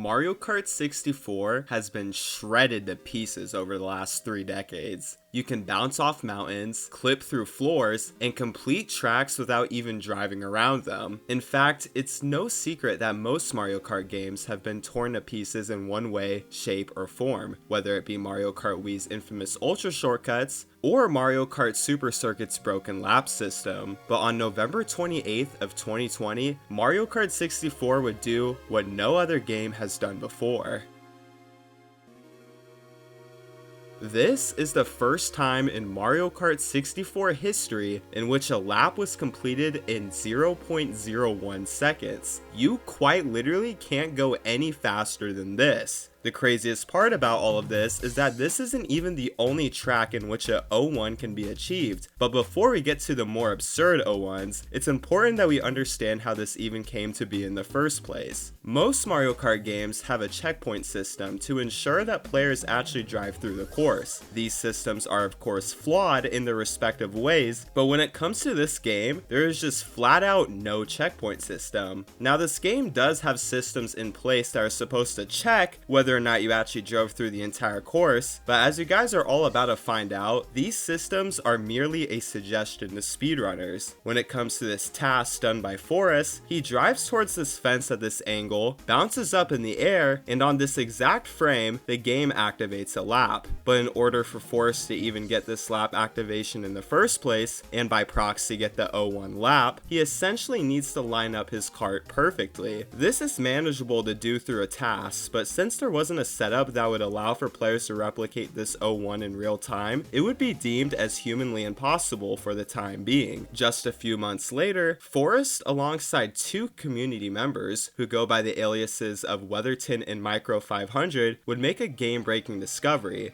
Mario Kart 64 has been shredded to pieces over the last 3 decades. You can bounce off mountains, clip through floors, and complete tracks without even driving around them. In fact, it's no secret that most Mario Kart games have been torn to pieces in one way, shape, or form, whether it be Mario Kart Wii's infamous Ultra shortcuts, or Mario Kart Super Circuit's broken lap system. But on November 28th of 2020, Mario Kart 64 would do what no other game has done before. This is the first time in Mario Kart 64 history in which a lap was completed in 0.01 seconds. You quite literally can't go any faster than this. The craziest part about all of this is that this isn't even the only track in which a 01 can be achieved, but before we get to the more absurd 01s, it's important that we understand how this even came to be in the first place. Most Mario Kart games have a checkpoint system to ensure that players actually drive through the course. These systems are of course flawed in their respective ways, but when it comes to this game, there is just flat out no checkpoint system. Now this game does have systems in place that are supposed to check whether or not you actually drove through the entire course, but as you guys are all about to find out, these systems are merely a suggestion to speedrunners. When it comes to this task done by Forrest, he drives towards this fence at this angle, bounces up in the air, and on this exact frame, the game activates a lap. But in order for Forrest to even get this lap activation in the first place, and by proxy get the 01 lap, he essentially needs to line up his kart perfectly. This is manageable to do through a task, but since there wasn't a setup that would allow for players to replicate this 01 in real time, it would be deemed as humanly impossible for the time being. Just a few months later, Forrest, alongside 2 community members who go by the aliases of Weatherton and Micro 500, would make a game-breaking discovery.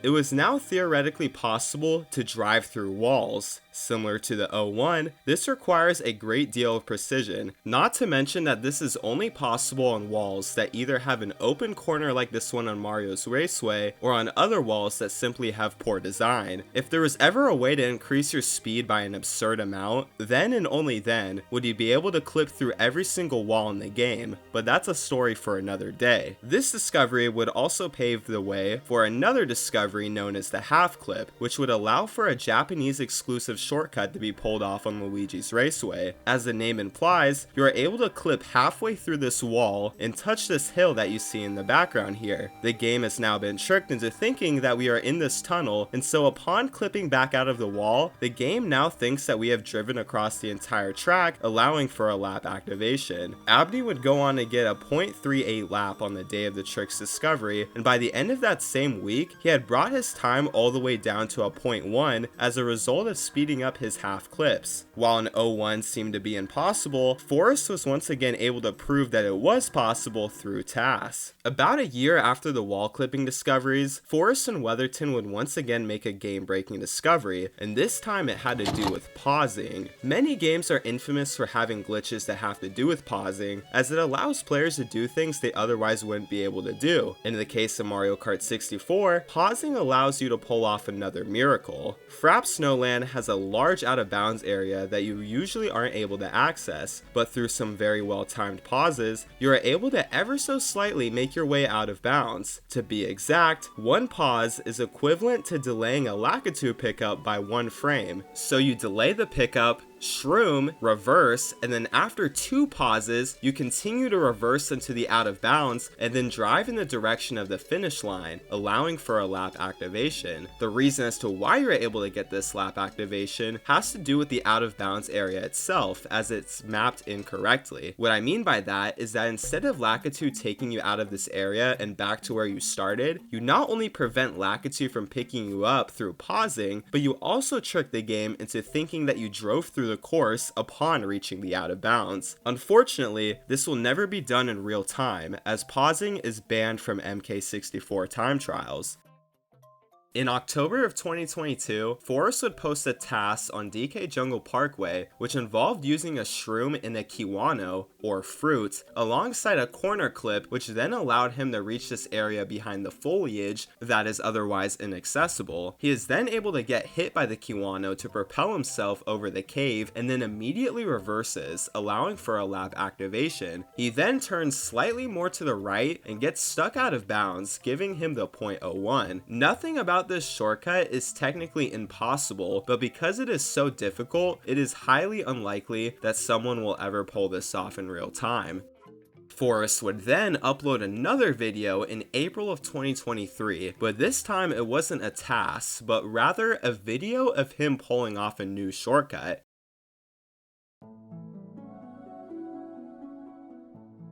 It was now theoretically possible to drive through walls. Similar to the 01, this requires a great deal of precision, not to mention that this is only possible on walls that either have an open corner like this one on Mario's Raceway, or on other walls that simply have poor design. If there was ever a way to increase your speed by an absurd amount, then and only then would you be able to clip through every single wall in the game, but that's a story for another day. This discovery would also pave the way for another discovery known as the half clip, which would allow for a Japanese exclusive shortcut to be pulled off on Luigi's Raceway. As the name implies, you are able to clip halfway through this wall and touch this hill that you see in the background here. The game has now been tricked into thinking that we are in this tunnel, and so upon clipping back out of the wall, the game now thinks that we have driven across the entire track, allowing for a lap activation. Abdi would go on to get a .38 lap on the day of the trick's discovery, and by the end of that same week, he had brought his time all the way down to a .1 as a result of speeding up his half clips. While an 01 seemed to be impossible, Forrest was once again able to prove that it was possible through tasks. About a year after the wall clipping discoveries, Forrest and Weatherton would once again make a game-breaking discovery, and this time it had to do with pausing. Many games are infamous for having glitches that have to do with pausing, as it allows players to do things they otherwise wouldn't be able to do. In the case of Mario Kart 64, pausing allows you to pull off another miracle. Frap Snowland has a large out of bounds area that you usually aren't able to access, but through some very well timed pauses, you are able to ever so slightly make your way out of bounds. To be exact, one pause is equivalent to delaying a Lakitu pickup by 1 frame. So you delay the pickup, shroom, reverse, and then after 2 pauses, you continue to reverse into the out of bounds and then drive in the direction of the finish line, allowing for a lap activation. The reason as to why you're able to get this lap activation has to do with the out of bounds area itself, as it's mapped incorrectly. What I mean by that is that instead of Lakitu taking you out of this area and back to where you started, you not only prevent Lakitu from picking you up through pausing, but you also trick the game into thinking that you drove through the course upon reaching the out of bounds. Unfortunately, this will never be done in real time, as pausing is banned from MK64 time trials. In October of 2022, Forrest would post a task on DK Jungle Parkway, which involved using a shroom in a kiwano, or fruit, alongside a corner clip, which then allowed him to reach this area behind the foliage that is otherwise inaccessible. He is then able to get hit by the kiwano to propel himself over the cave, and then immediately reverses, allowing for a lap activation. He then turns slightly more to the right and gets stuck out of bounds, giving him the .01. Nothing about this shortcut is technically impossible, but because it is so difficult, it is highly unlikely that someone will ever pull this off in real time. Forrest would then upload another video in April of 2023, but this time it wasn't a task, but rather a video of him pulling off a new shortcut.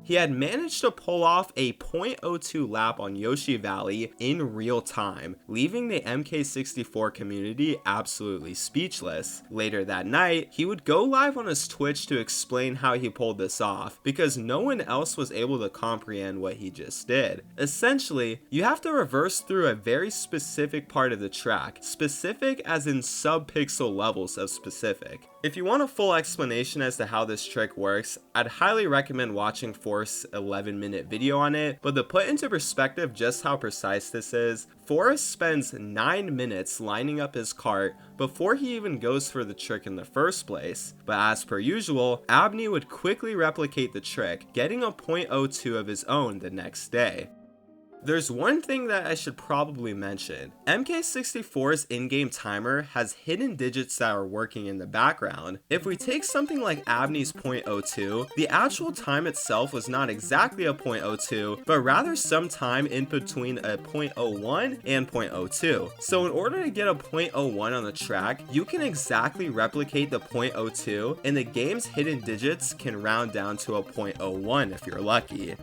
He had managed to pull off a .02 lap on Yoshi Valley in real time, leaving the MK64 community absolutely speechless. Later that night, he would go live on his Twitch to explain how he pulled this off, because no one else was able to comprehend what he just did. Essentially, you have to reverse through a very specific part of the track, specific as in sub-pixel levels of specific. If you want a full explanation as to how this trick works, I'd highly recommend watching Forrest's 11-minute video on it, but to put into perspective just how precise this is, Forrest spends 9 minutes lining up his cart before he even goes for the trick in the first place. But as per usual, Abney would quickly replicate the trick, getting a .02 of his own the next day. There's one thing that I should probably mention. MK64's in-game timer has hidden digits that are working in the background. If we take something like Abney's .02, the actual time itself was not exactly a .02, but rather some time in between a .01 and .02. So in order to get a .01 on the track, you can exactly replicate the .02, and the game's hidden digits can round down to a .01 if you're lucky.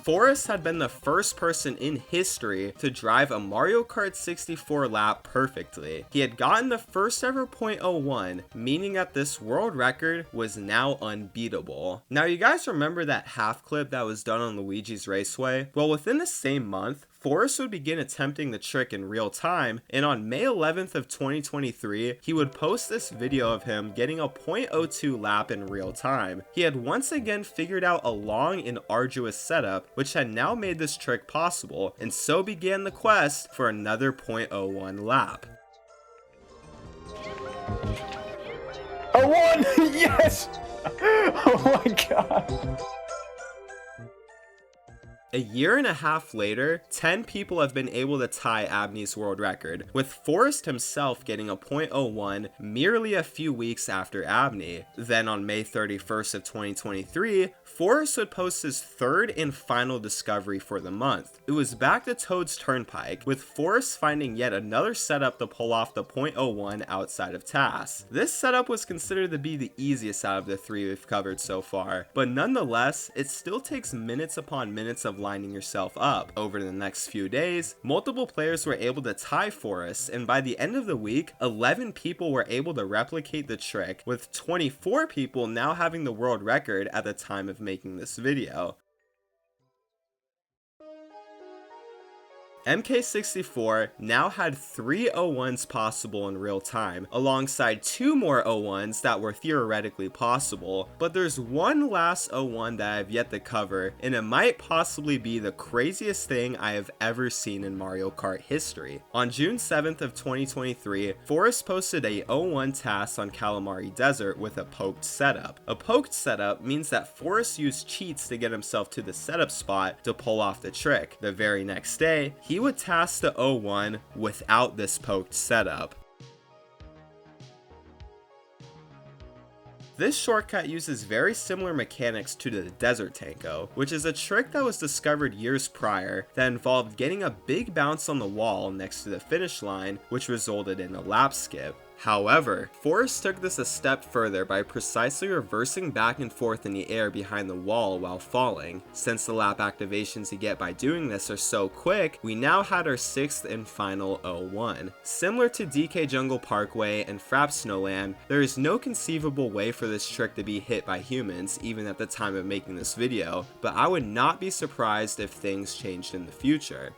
Forrest had been the first person in history to drive a Mario Kart 64 lap perfectly. He had gotten the first ever .01, meaning that this world record was now unbeatable. Now you guys remember that half clip that was done on Luigi's Raceway? Well, within the same month, Forrest would begin attempting the trick in real time, and on May 11th of 2023, he would post this video of him getting a .02 lap in real time. He had once again figured out a long and arduous setup, which had now made this trick possible, and so began the quest for another .01 lap. A 1! Yes! Oh my god! A year and a half later, 10 people have been able to tie Abney's world record, with Forrest himself getting a .01 merely a few weeks after Abney. Then on May 31st of 2023, Forrest would post his third and final discovery for the month. It was back to Toad's Turnpike, with Forrest finding yet another setup to pull off the .01 outside of tasks. This setup was considered to be the easiest out of the three we've covered so far, but nonetheless, it still takes minutes upon minutes of lining yourself up. Over the next few days, multiple players were able to tie Forrest, and by the end of the week, 11 people were able to replicate the trick, with 24 people now having the world record at the time of making this video. MK64 now had 3 01s possible in real time, alongside 2 more 01s that were theoretically possible, but there's one last 01 that I've yet to cover, and it might possibly be the craziest thing I have ever seen in Mario Kart history. On June 7th of 2023, Forrest posted a 01 task on Calamari Desert with a poked setup. A poked setup means that Forrest used cheats to get himself to the setup spot to pull off the trick. The very next day, he would task the 01 without this poked setup. This shortcut uses very similar mechanics to the Desert Tanko, which is a trick that was discovered years prior that involved getting a big bounce on the wall next to the finish line, which resulted in a lap skip. However, Forrest took this a step further by precisely reversing back and forth in the air behind the wall while falling. Since the lap activations you get by doing this are so quick, we now had our 6th and final 01. Similar to DK Jungle Parkway and Frap Snowland, there is no conceivable way for this trick to be hit by humans even at the time of making this video, but I would not be surprised if things changed in the future.